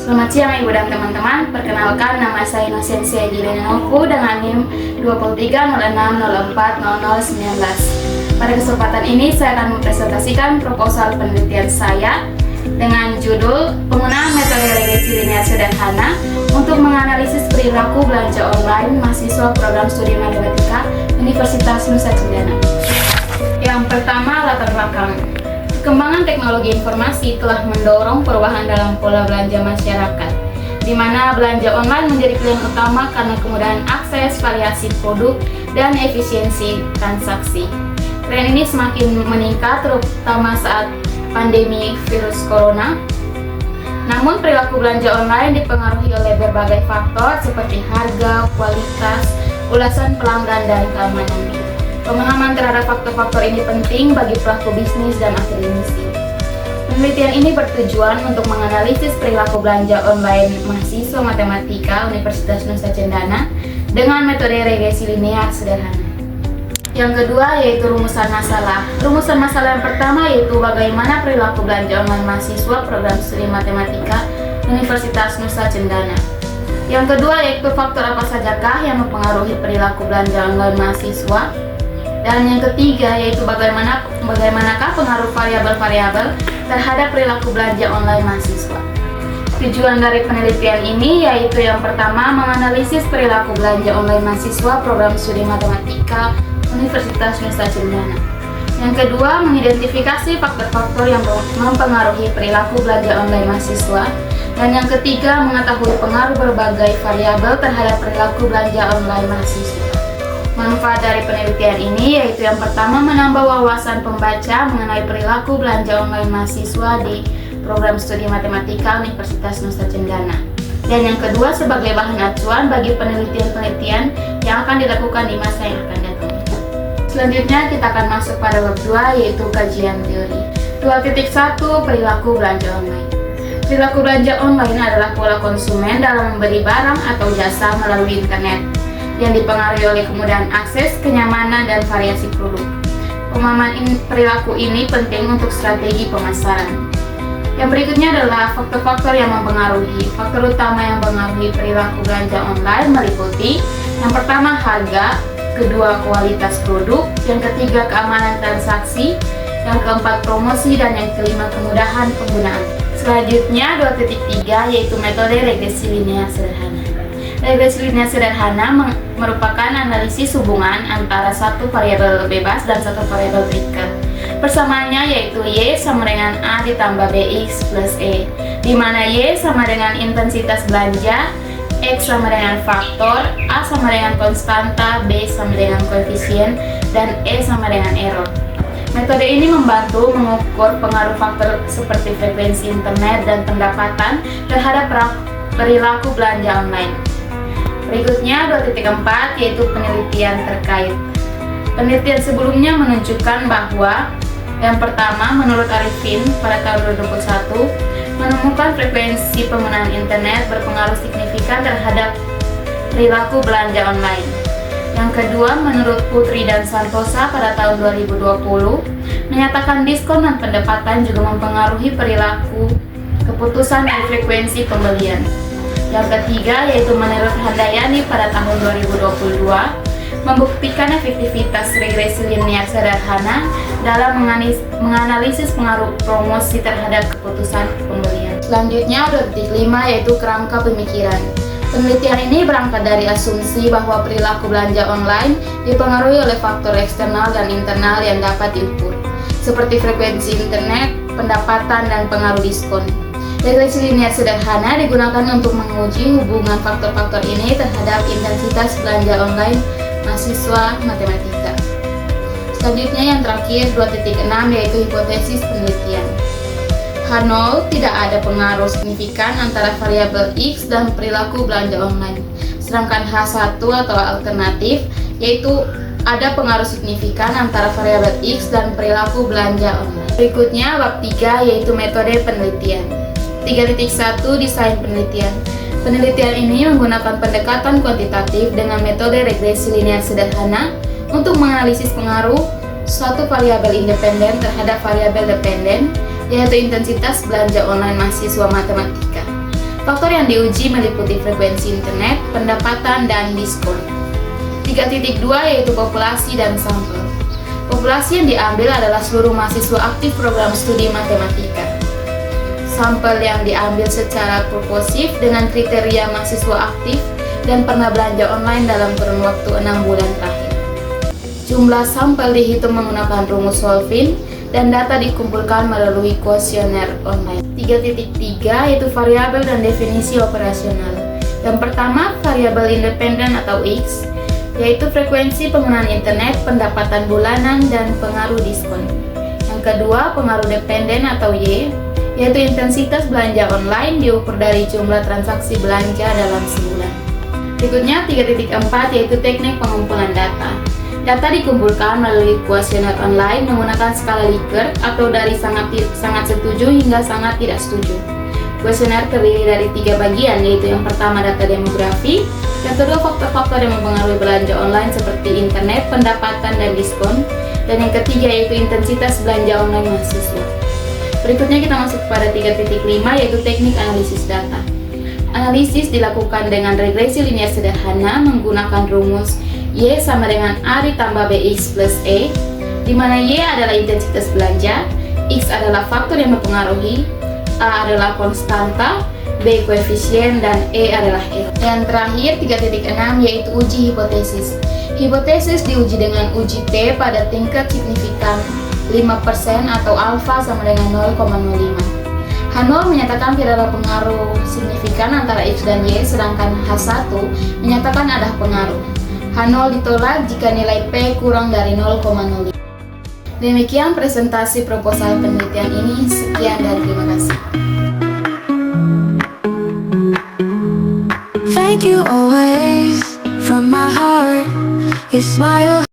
Selamat siang Ibu dan teman-teman, perkenalkan nama saya Inosensia Jilenanoku dengan NIM 2306040019. Pada kesempatan ini saya akan mempresentasikan proposal penelitian saya dengan judul penggunaan metode regresi linear sederhana untuk menganalisis perilaku belanja online mahasiswa program studi matematika Universitas Nusa Cendana. Yang pertama, latar belakang. Perkembangan teknologi informasi telah mendorong perubahan dalam pola belanja masyarakat, di mana belanja online menjadi pilihan utama karena kemudahan akses, variasi produk, dan efisiensi transaksi. Tren ini semakin meningkat terutama saat pandemi virus corona. Namun perilaku belanja online dipengaruhi oleh berbagai faktor seperti harga, kualitas, ulasan pelanggan, dan keamanan. Pemahaman terhadap faktor-faktor ini penting bagi pelaku bisnis dan akademisi. Penelitian ini bertujuan untuk menganalisis perilaku belanja online mahasiswa matematika Universitas Nusa Cendana dengan metode regresi linear sederhana. Yang kedua yaitu rumusan masalah. Rumusan masalah yang pertama yaitu bagaimana perilaku belanja online mahasiswa program studi matematika Universitas Nusa Cendana. Yang kedua yaitu faktor apa sajakah yang mempengaruhi perilaku belanja online mahasiswa. Dan yang ketiga yaitu bagaimanakah pengaruh variabel-variabel terhadap perilaku belanja online mahasiswa. Tujuan dari penelitian ini yaitu yang pertama menganalisis perilaku belanja online mahasiswa program studi matematika Universitas Nusa Cendana. Yang kedua, mengidentifikasi faktor-faktor yang mempengaruhi perilaku belanja online mahasiswa. Dan yang ketiga, mengetahui pengaruh berbagai variabel terhadap perilaku belanja online mahasiswa. Manfaat dari penelitian ini yaitu yang pertama menambah wawasan pembaca mengenai perilaku belanja online mahasiswa di program studi matematika Universitas Nusa Cendana. Dan yang kedua sebagai bahan acuan bagi penelitian-penelitian yang akan dilakukan di masa yang akan datang. Selanjutnya kita akan masuk pada bab 2 yaitu kajian teori. 2.1 Perilaku belanja online. Perilaku belanja online adalah pola konsumen dalam membeli barang atau jasa melalui internet yang dipengaruhi oleh kemudahan akses, kenyamanan, dan variasi produk. Pemahaman perilaku ini penting untuk strategi pemasaran. Yang berikutnya adalah faktor-faktor yang mempengaruhi. Faktor utama yang mempengaruhi perilaku belanja online meliputi yang pertama harga, kedua kualitas produk, yang ketiga keamanan transaksi, yang keempat promosi, dan yang kelima kemudahan penggunaan. Selanjutnya 2.3 yaitu metode regresi linear sederhana. Regresi linear sederhana merupakan analisis hubungan antara satu variabel bebas dan satu variabel berikat. Persamaannya yaitu Y sama dengan A ditambah BX plus E, di mana Y sama dengan intensitas belanja, X sama dengan faktor, A sama dengan konstanta, B sama dengan koefisien, dan E sama dengan error. Metode ini membantu mengukur pengaruh faktor seperti frekuensi internet dan pendapatan terhadap perilaku belanja online. Berikutnya 2.4 yaitu penelitian terkait. Penelitian sebelumnya menunjukkan bahwa yang pertama menurut Arifin pada tahun 2021 menemukan frekuensi penggunaan internet berpengaruh signifikan terhadap perilaku belanja online. Yang kedua menurut Putri dan Santosa pada tahun 2020 menyatakan diskon dan pendapatan juga mempengaruhi perilaku keputusan dan frekuensi pembelian. Yang ketiga yaitu menurut Handayani pada tahun 2022 membuktikan efektivitas regresi linear sederhana dalam menganalisis pengaruh promosi terhadap keputusan pembelian. Selanjutnya 2.5 yaitu kerangka pemikiran. Penelitian ini berangkat dari asumsi bahwa perilaku belanja online dipengaruhi oleh faktor eksternal dan internal yang dapat diukur, seperti frekuensi internet, pendapatan, dan pengaruh diskon. Regresi linear sederhana digunakan untuk menguji hubungan faktor-faktor ini terhadap intensitas belanja online mahasiswa matematika. Selanjutnya yang terakhir 2.6 yaitu hipotesis penelitian. H0 tidak ada pengaruh signifikan antara variabel X dan perilaku belanja online. Sedangkan H1 atau alternatif yaitu ada pengaruh signifikan antara variabel X dan perilaku belanja online. Berikutnya bab 3 yaitu metode penelitian. 3.1 Desain penelitian. Penelitian ini menggunakan pendekatan kuantitatif dengan metode regresi linear sederhana untuk menganalisis pengaruh suatu variabel independen terhadap variabel dependen, yaitu intensitas belanja online mahasiswa matematika. Faktor yang diuji meliputi frekuensi internet, pendapatan, dan diskon. 3.2 yaitu populasi dan sampel. Populasi yang diambil adalah seluruh mahasiswa aktif program studi matematika. Sampel yang diambil secara proportif dengan kriteria mahasiswa aktif dan pernah belanja online dalam kurun waktu 6 bulan terakhir. Jumlah sampel dihitung menggunakan rumus Solvin dan data dikumpulkan melalui kuesioner online. 3.3 yaitu variabel dan definisi operasional. Yang pertama, variabel independen atau X, yaitu frekuensi penggunaan internet, pendapatan bulanan, dan pengaruh diskon. Yang kedua, pengaruh dependen atau Y, yaitu intensitas belanja online diukur dari jumlah transaksi belanja dalam sebulan. Berikutnya 3.4 yaitu teknik pengumpulan data. Data dikumpulkan melalui kuesioner online menggunakan skala Likert atau dari sangat setuju hingga sangat tidak setuju. Kuesioner terdiri dari 3 bagian, yaitu yang pertama data demografi, yang kedua faktor-faktor yang mempengaruhi belanja online seperti internet, pendapatan, dan diskon, dan yang ketiga yaitu intensitas belanja online mahasiswa. Berikutnya kita masuk pada 3.5 yaitu teknik analisis data. Analisis dilakukan dengan regresi linear sederhana menggunakan rumus Y sama dengan A ditambah BX plus E, di mana Y adalah intensitas belanja, X adalah faktor yang mempengaruhi, A adalah konstanta, B koefisien, dan E adalah error. Dan terakhir 3.6 yaitu uji hipotesis. Hipotesis diuji dengan uji T pada tingkat signifikan 5% atau alfa sama dengan 0,05. H0 menyatakan tidak ada pengaruh signifikan antara X dan Y, sedangkan H1 menyatakan ada pengaruh. H0 ditolak jika nilai P kurang dari 0,05. Demikian presentasi proposal penelitian ini. Sekian dan terima kasih. Thank you always from my heart. You smile.